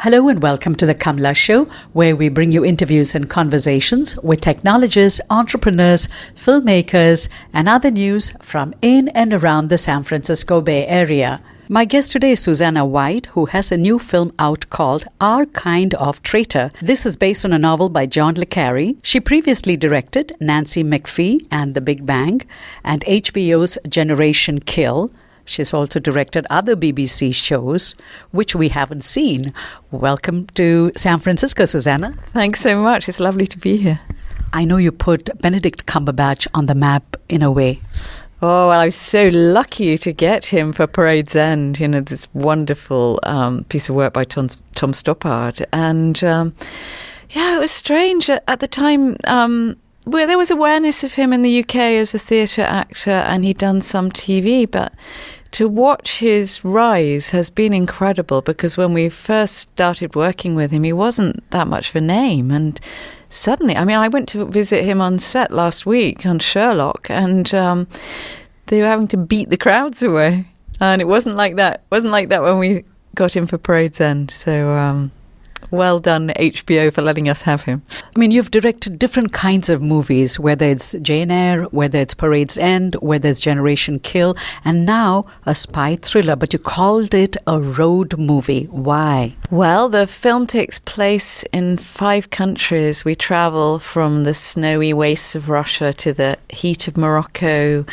Hello and welcome to the Kamla Show, where we bring you interviews and conversations with technologists, entrepreneurs, filmmakers, and other news from in and around the San Francisco Bay Area. My guest today is Susanna White, who has a new film out called Kind of Traitor. This is based on a novel by John le Carre. She previously directed Nancy McPhee and The Big Bang and HBO's Generation Kill. She's also directed other BBC shows, which we haven't seen. Welcome to San Francisco, Susanna. Thanks so much. It's lovely to be here. I know you put Benedict Cumberbatch on the map in a way. Oh, well, I was so lucky to get him for Parade's End, this wonderful piece of work by Tom Stoppard. And, it was strange. At the time, well, there was awareness of him in the UK as a theatre actor, and he'd done some TV, but to watch his rise has been incredible, because when we first started working with him, he wasn't that much of a name. And suddenly, I went to visit him on set last week on Sherlock, and they were having to beat the crowds away. And it wasn't like that. When we got him for Parade's End. So well done, HBO, for letting us have him. You've directed different kinds of movies, whether it's Jane Eyre, whether it's Parade's End, whether it's Generation Kill, and now a spy thriller, but you called it a road movie. Why? Well, the film takes place in 5 countries. We travel from the snowy wastes of Russia to the heat of Morocco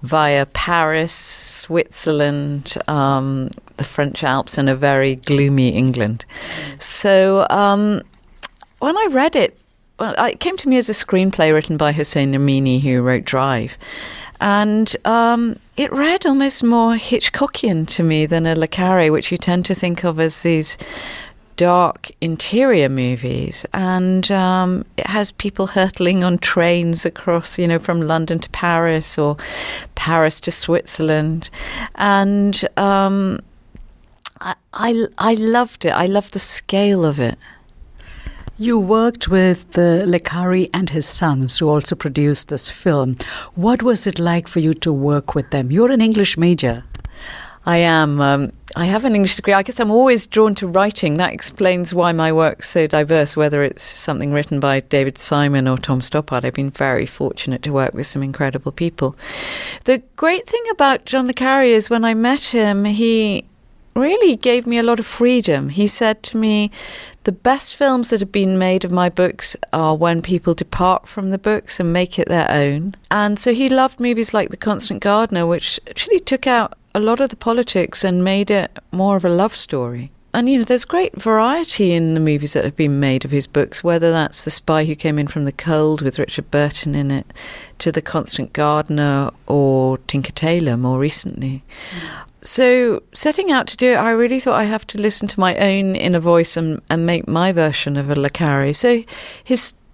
via Paris, Switzerland, the French Alps, and a very gloomy England. So when I read it, it came to me as a screenplay written by Hossein Amini, who wrote Drive. And it read almost more Hitchcockian to me than a le Carre, which you tend to think of as these dark interior movies. And it has people hurtling on trains across, from London to Paris or Paris to Switzerland. And I loved it. I loved the scale of it. You worked with le Carre and his sons, who also produced this film. What was it like for you to work with them? You're an English major. I am. I have an English degree. I guess I'm always drawn to writing. That explains why my work's so diverse, whether it's something written by David Simon or Tom Stoppard. I've been very fortunate to work with some incredible people. The great thing about John le Carre is when I met him, he really gave me a lot of freedom. He said to me, the best films that have been made of my books are when people depart from the books and make it their own. And so he loved movies like The Constant Gardener, which actually took out a lot of the politics and made it more of a love story. And, there's great variety in the movies that have been made of his books, whether that's The Spy Who Came In From the Cold with Richard Burton in it, to The Constant Gardener, or Tinker Tailor more recently. So setting out to do it, I really thought I have to listen to my own inner voice and make my version of a le Carre. So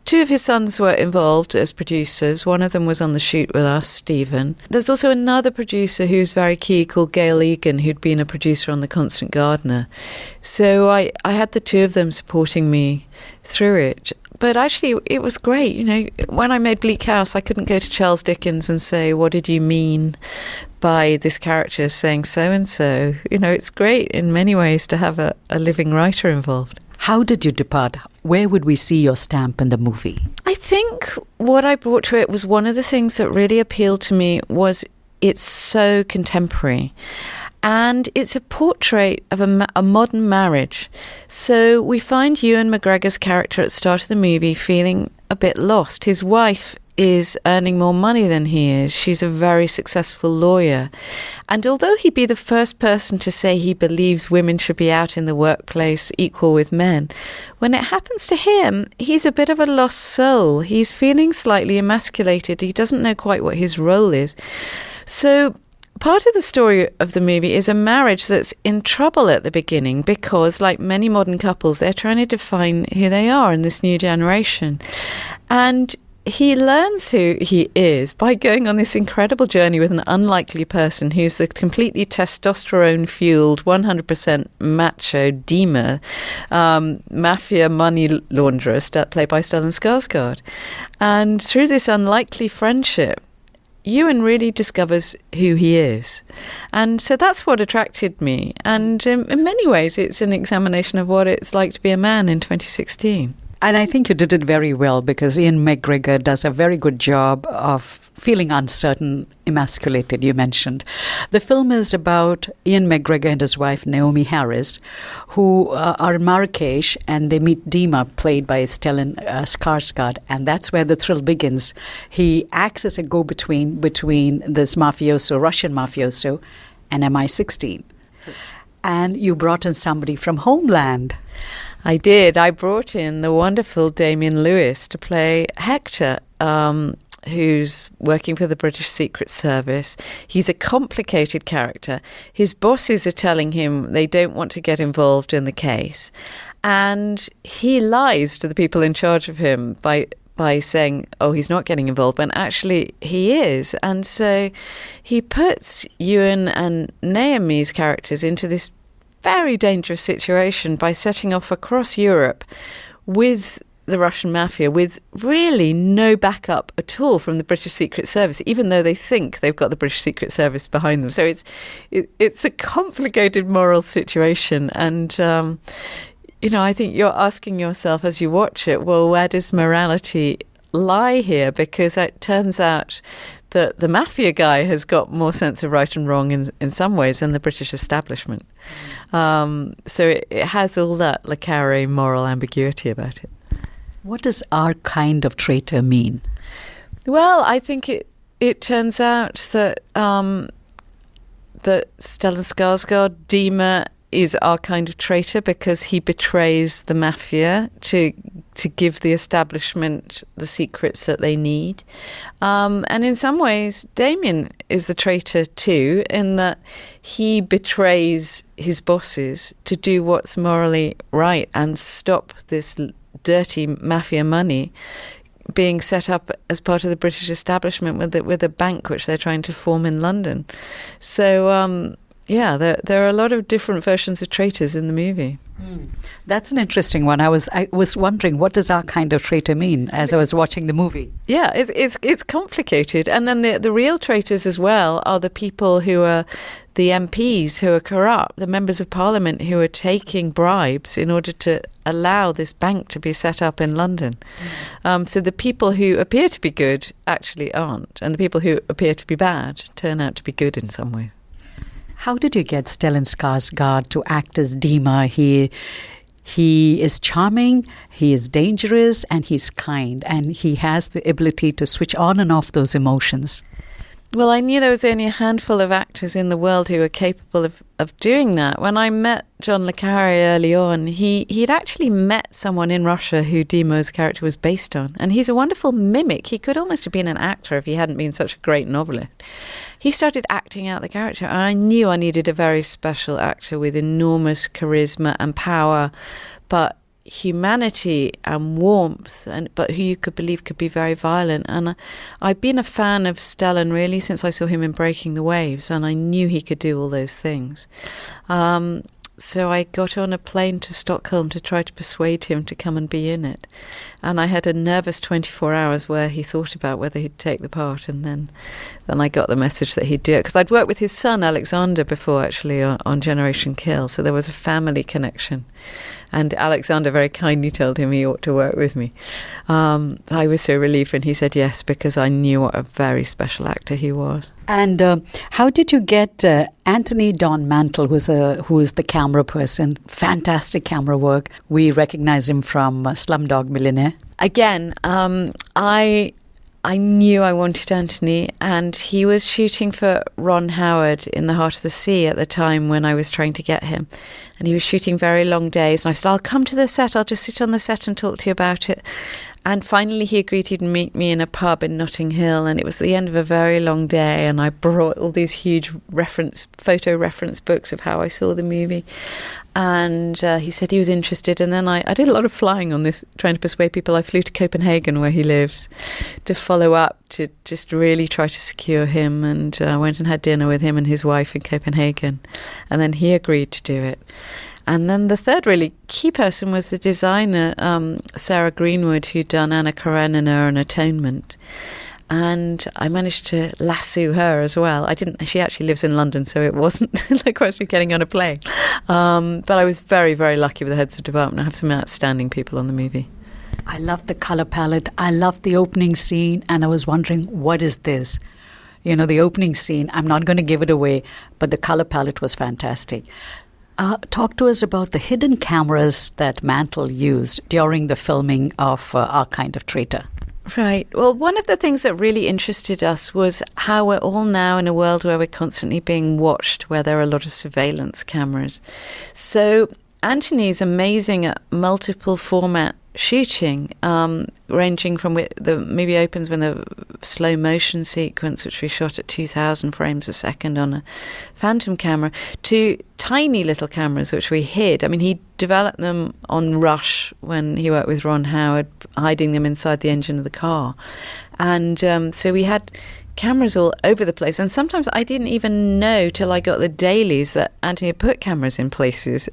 2 of his sons were involved as producers. One of them was on the shoot with us, Stephen. There's also another producer who's very key called Gail Egan, who'd been a producer on The Constant Gardener. So I had the 2 of them supporting me through it. But actually, it was great. When I made Bleak House, I couldn't go to Charles Dickens and say, what did you mean by this character saying so-and-so? It's great in many ways to have a living writer involved. How did you depart? Where would we see your stamp in the movie? I think what I brought to it was one of the things that really appealed to me was it's so contemporary. And it's a portrait of a modern marriage. So we find Ewan McGregor's character at the start of the movie feeling a bit lost. His wife is earning more money than he is. She's a very successful lawyer. And although he'd be the first person to say he believes women should be out in the workplace equal with men, when it happens to him, he's a bit of a lost soul. He's feeling slightly emasculated. He doesn't know quite what his role is. So part of the story of the movie is a marriage that's in trouble at the beginning because, like many modern couples, they're trying to define who they are in this new generation. And he learns who he is by going on this incredible journey with an unlikely person who's a completely testosterone-fueled, 100% macho Dima, mafia money launderer, played by Stellan Skarsgård. And through this unlikely friendship, Ewan really discovers who he is. And so that's what attracted me. And in many ways, it's an examination of what it's like to be a man in 2016. And I think you did it very well, because Ewan McGregor does a very good job of feeling uncertain, emasculated, you mentioned. The film is about Ewan McGregor and his wife, Naomie Harris, who are in Marrakesh, and they meet Dima, played by Stellan Skarsgård, and that's where the thrill begins. He acts as a go-between between this mafioso, Russian mafioso, and MI16. And you brought in somebody from Homeland. I did. I brought in the wonderful Damian Lewis to play Hector, who's working for the British Secret Service. He's a complicated character. His bosses are telling him they don't want to get involved in the case. And he lies to the people in charge of him by saying, oh, he's not getting involved, when actually he is. And so he puts Ewan and Naomie's characters into this very dangerous situation by setting off across Europe with the Russian mafia, with really no backup at all from the British Secret Service, even though they think they've got the British Secret Service behind them. So it's a complicated moral situation. And, I think you're asking yourself as you watch it, well, where does morality lie here? Because it turns out that the mafia guy has got more sense of right and wrong in some ways than the British establishment. So it has all that le Carre moral ambiguity about it. What does our kind of traitor mean? Well, I think it turns out that that Stellan Skarsgård, Dima, is our kind of traitor because he betrays the mafia to give the establishment the secrets that they need. And in some ways, Damian is the traitor too, in that he betrays his bosses to do what's morally right and stop this dirty mafia money being set up as part of the British establishment with a bank which they're trying to form in London. So there are a lot of different versions of traitors in the movie. That's an interesting one. I was wondering, what does our kind of traitor mean as I was watching the movie? Yeah, it's complicated. And then the real traitors as well are the people who are the MPs who are corrupt, the members of parliament who are taking bribes in order to allow this bank to be set up in London. So the people who appear to be good actually aren't, and the people who appear to be bad turn out to be good in some way. How did you get Stellan Skarsgård to act as Dima? He is charming, he is dangerous, and he's kind, and he has the ability to switch on and off those emotions. Well, I knew there was only a handful of actors in the world who were capable of doing that. When I met John le Carre early on, he'd actually met someone in Russia who Dima's character was based on. And he's a wonderful mimic. He could almost have been an actor if he hadn't been such a great novelist. He started acting out the character, and I knew I needed a very special actor with enormous charisma and power, but humanity and warmth, but who you could believe could be very violent. And I've been a fan of Stellan really since I saw him in Breaking the Waves, and I knew he could do all those things. So I got on a plane to Stockholm to try to persuade him to come and be in it. And I had a nervous 24 hours where he thought about whether he'd take the part, and then I got the message that he'd do it. Because I'd worked with his son, Alexander, before, actually, on Generation Kill, so there was a family connection. And Alexander very kindly told him he ought to work with me. I was so relieved when he said yes, because I knew what a very special actor he was. And how did you get Anthony Don Mantle, who is the camera person? Fantastic camera work. We recognize him from Slumdog Millionaire. Again, I knew I wanted Anthony, and he was shooting for Ron Howard in The Heart of the Sea at the time when I was trying to get him. And he was shooting very long days. And I said, I'll come to the set. I'll just sit on the set and talk to you about it. And finally he agreed he'd meet me in a pub in Notting Hill. And it was the end of a very long day. And I brought all these huge photo reference books of how I saw the movie. And he said he was interested. And then I did a lot of flying on this, trying to persuade people. I flew to Copenhagen, where he lives, to follow up, to just really try to secure him. And I went and had dinner with him and his wife in Copenhagen. And then he agreed to do it. And then the third really key person was the designer, Sarah Greenwood, who'd done Anna Karenina and Atonement. and I managed to lasso her as well. She actually lives in London, so it wasn't like I was getting on a plane. But I was very, very lucky with the heads of department. I have some outstanding people on the movie. I love the color palette. I love the opening scene, and I was wondering, what is this? You know, the opening scene, I'm not going to give it away, but the color palette was fantastic. Talk to us about the hidden cameras that Mantle used during the filming of Our Kind of Traitor. Right. Well, one of the things that really interested us was how we're all now in a world where we're constantly being watched, where there are a lot of surveillance cameras. So Anthony's amazing at multiple format shooting, ranging from the movie opens with a slow motion sequence, which we shot at 2,000 frames a second on a Phantom camera, to tiny little cameras, which we hid. I mean, he developed them on Rush when he worked with Ron Howard, hiding them inside the engine of the car. And so we had cameras all over the place, and sometimes I didn't even know till I got the dailies that Anthony had put cameras in places.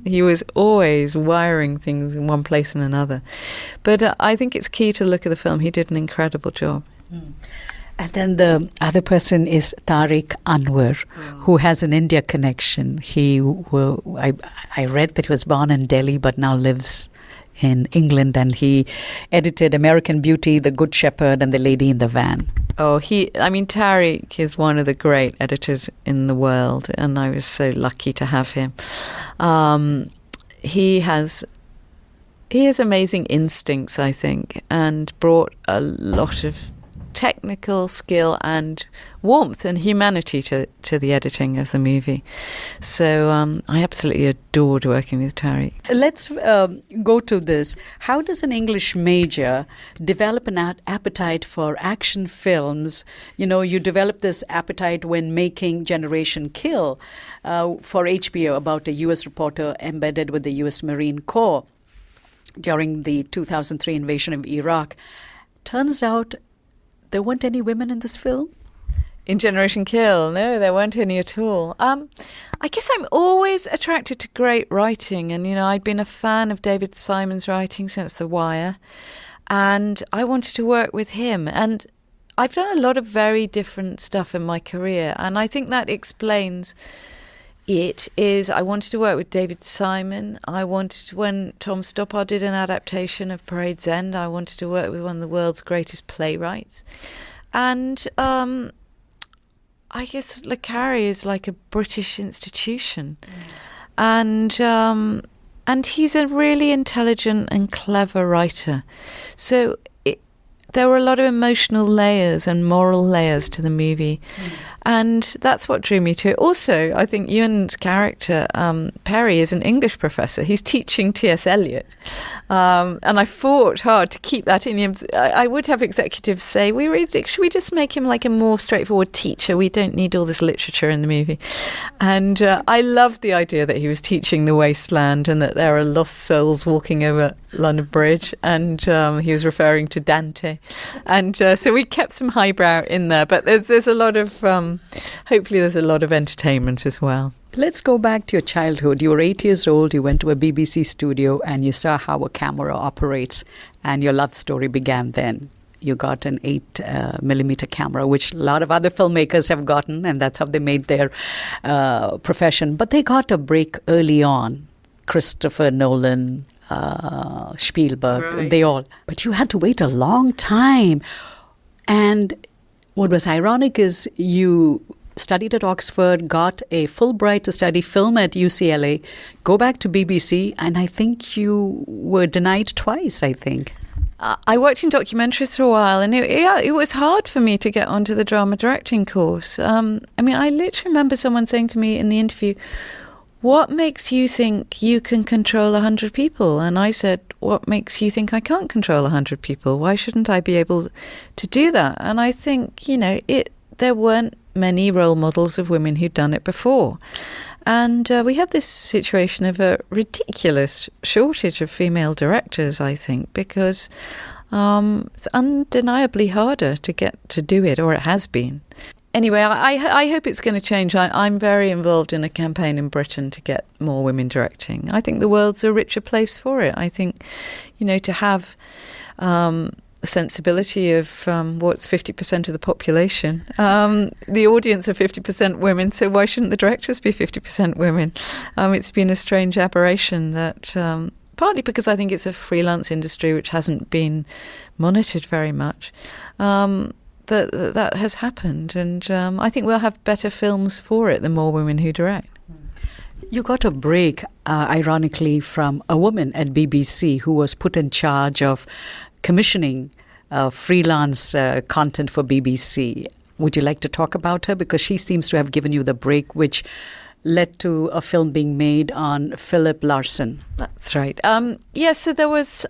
He was always wiring things in one place and another. But I think it's key to look at the film. He did an incredible job. And then the other person is Tariq Anwar, who has an India connection. I read that he was born in Delhi but now lives in England, and he edited American Beauty, The Good Shepherd, and The Lady in the Van. Tariq is one of the great editors in the world, and I was so lucky to have him. He has amazing instincts, I think, and brought a lot of technical skill and warmth and humanity to the editing of the movie. So I absolutely adored working with Tariq. Let's go to this. How does an English major develop an appetite for action films? You know, you develop this appetite when making Generation Kill for HBO about a U.S. reporter embedded with the U.S. Marine Corps during the 2003 invasion of Iraq. Turns out there weren't any women in this film? In Generation Kill? No, there weren't any at all. I guess I'm always attracted to great writing. And, I'd been a fan of David Simon's writing since The Wire. And I wanted to work with him. And I've done a lot of very different stuff in my career. And I think that explains I wanted to work with David Simon. When Tom Stoppard did an adaptation of Parade's End, I wanted to work with one of the world's greatest playwrights. And I guess Le Carre is like a British institution. And he's a really intelligent and clever writer. So there were a lot of emotional layers and moral layers to the movie. And that's what drew me to it. Also, I think Ewan's character, Perry, is an English professor. He's teaching T.S. Eliot. And I fought hard to keep that in him. I would have executives say, should we just make him like a more straightforward teacher? We don't need all this literature in the movie. And I loved the idea that he was teaching The Wasteland and that there are lost souls walking over London Bridge. And he was referring to Dante. And so we kept some highbrow in there. But there's a lot of... hopefully there's a lot of entertainment as well. Let's go back to your childhood. You were 8 years old, you went to a BBC studio and you saw how a camera operates, and your love story began then. You got an 8mm camera, which a lot of other filmmakers have gotten, and that's how they made their profession. But they got a break early on. Christopher Nolan, Spielberg, right. They all. But you had to wait a long time. And what was ironic is you studied at Oxford, got a Fulbright to study film at UCLA, go back to BBC, and I think you were denied twice, I think. I worked in documentaries for a while, and it was hard for me to get onto the drama directing course. I literally remember someone saying to me in the interview, "What makes you think you can control 100 people?" And I said, "What makes you think I can't control 100 people? Why shouldn't I be able to do that?" And I think, there weren't many role models of women who'd done it before. And we have this situation of a ridiculous shortage of female directors, I think, because it's undeniably harder to get to do it, or it has been. Anyway, I hope it's going to change. I'm very involved in a campaign in Britain to get more women directing. I think the world's a richer place for it. I think, to have sensibility of what's 50% of the population. The audience are 50% women, so why shouldn't the directors be 50% women? It's been a strange aberration that, partly because I think it's a freelance industry which hasn't been monitored very much, that has happened. And I think we'll have better films for it, the more women who direct. You got a break, ironically, from a woman at BBC who was put in charge of commissioning freelance content for BBC. Would you like to talk about her? Because she seems to have given you the break, which led to a film being made on Philip Larsen. That's right. So there was...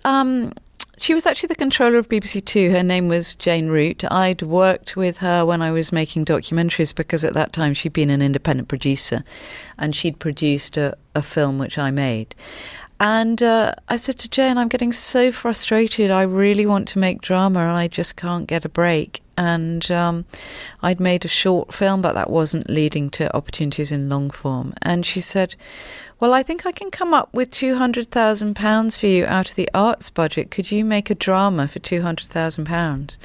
she was actually the controller of BBC Two. Her name was Jane Root. I'd worked with her when I was making documentaries because at that time she'd been an independent producer and she'd produced a film which I made. And I said to Jane, I'm getting so frustrated. I really want to make drama and I just can't get a break. And I'd made a short film, but that wasn't leading to opportunities in long form. And she said, well, I think I can come up with £200,000 for you out of the arts budget. Could you make a drama for £200,000?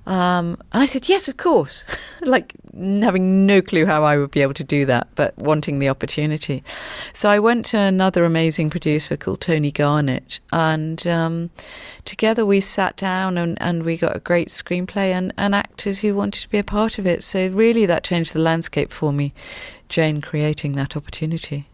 And I said, yes, of course, like having no clue how I would be able to do that, but wanting the opportunity. So I went to another amazing producer called Tony Garnett, and together we sat down and we got a great screenplay and actors who wanted to be a part of it. So really that changed the landscape for me, Jane creating that opportunity.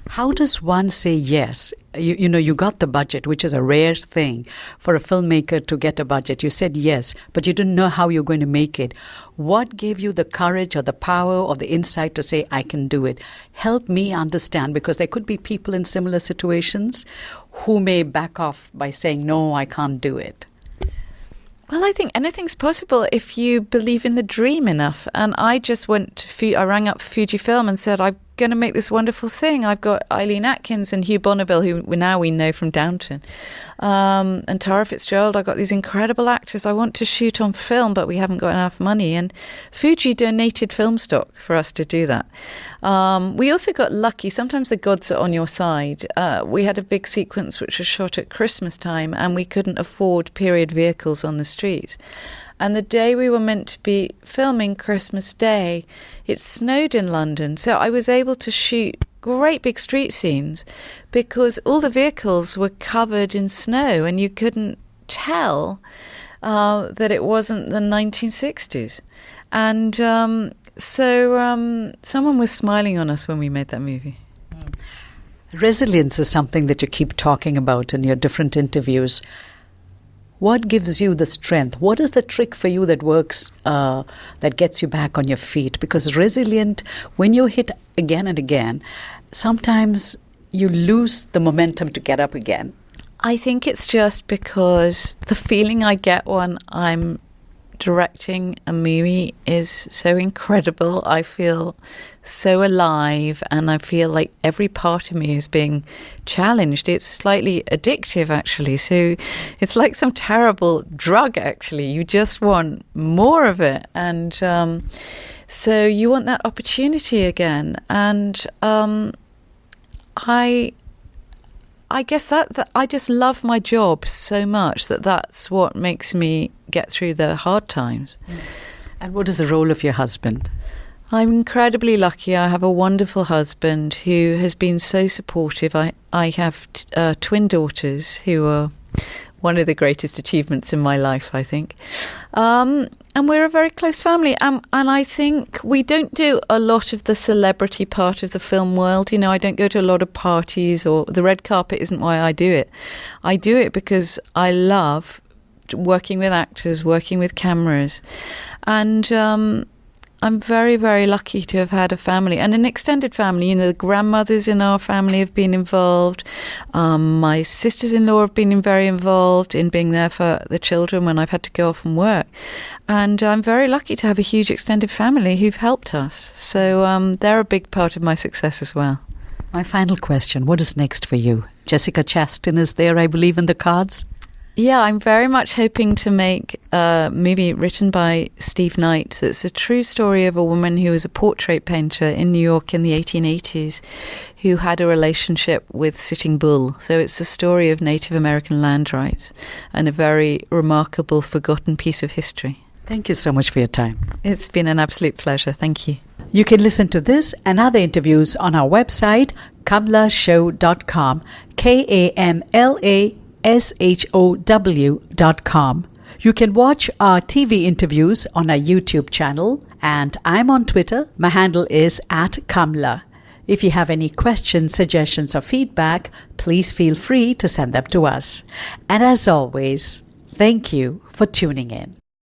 How does one say yes? You got the budget, which is a rare thing for a filmmaker to get a budget. You said yes, but you didn't know how you're going to make it. What gave you the courage or the power or the insight to say, I can do it? Help me understand, because there could be people in similar situations who may back off by saying, no, I can't do it. Well, I think anything's possible if you believe in the dream enough. And I just I rang up Fujifilm and said, I'm going to make this wonderful thing. I've got Eileen Atkins and Hugh Bonneville, who we know from Downton, and Tara Fitzgerald. I've got these incredible actors. I want to shoot on film, but we haven't got enough money. And Fuji donated film stock for us to do that. We also got lucky. Sometimes the gods are on your side. We had a big sequence which was shot at Christmas time, and we couldn't afford period vehicles on the streets. And the day we were meant to be filming, Christmas Day, it snowed in London. So I was able to shoot great big street scenes because all the vehicles were covered in snow and you couldn't tell that it wasn't the 1960s. And so someone was smiling on us when we made that movie. Resilience is something that you keep talking about in your different interviews. What gives you the strength? What is the trick for you that works, that gets you back on your feet? Because resilient, when you hit again and again, sometimes you lose the momentum to get up again. I think it's just because the feeling I get when I'm directing a movie is so incredible. I feel so alive and I feel like every part of me is being challenged. It's slightly addictive, actually. So it's like some terrible drug, actually. You just want more of it. And so you want that opportunity again. And I guess that I just love my job so much that's what makes me get through the hard times. And what is the role of your husband? I'm incredibly lucky. I have a wonderful husband who has been so supportive. I have twin daughters who are one of the greatest achievements in my life, I think. And we're a very close family. And I think we don't do a lot of the celebrity part of the film world. I don't go to a lot of parties, or the red carpet isn't why I do it. I do it because I love working with actors, working with cameras. And I'm very, very lucky to have had a family and an extended family. The grandmothers in our family have been involved. My sisters-in-law have been very involved in being there for the children when I've had to go off and work. And I'm very lucky to have a huge extended family who've helped us. So they're a big part of my success as well. My final question, what is next for you? Jessica Chastain is there, I believe, in the cards? Yeah, I'm very much hoping to make a movie written by Steve Knight that's a true story of a woman who was a portrait painter in New York in the 1880s who had a relationship with Sitting Bull. So it's a story of Native American land rights and a very remarkable forgotten piece of history. Thank you so much for your time. It's been an absolute pleasure. Thank you. You can listen to this and other interviews on our website, kamlashow.com, KAMLASHOW.com. You can watch our TV interviews on our YouTube channel, and I'm on Twitter. My handle is @Kamla. If you have any questions, suggestions, or feedback, please feel free to send them to us. And as always, thank you for tuning in.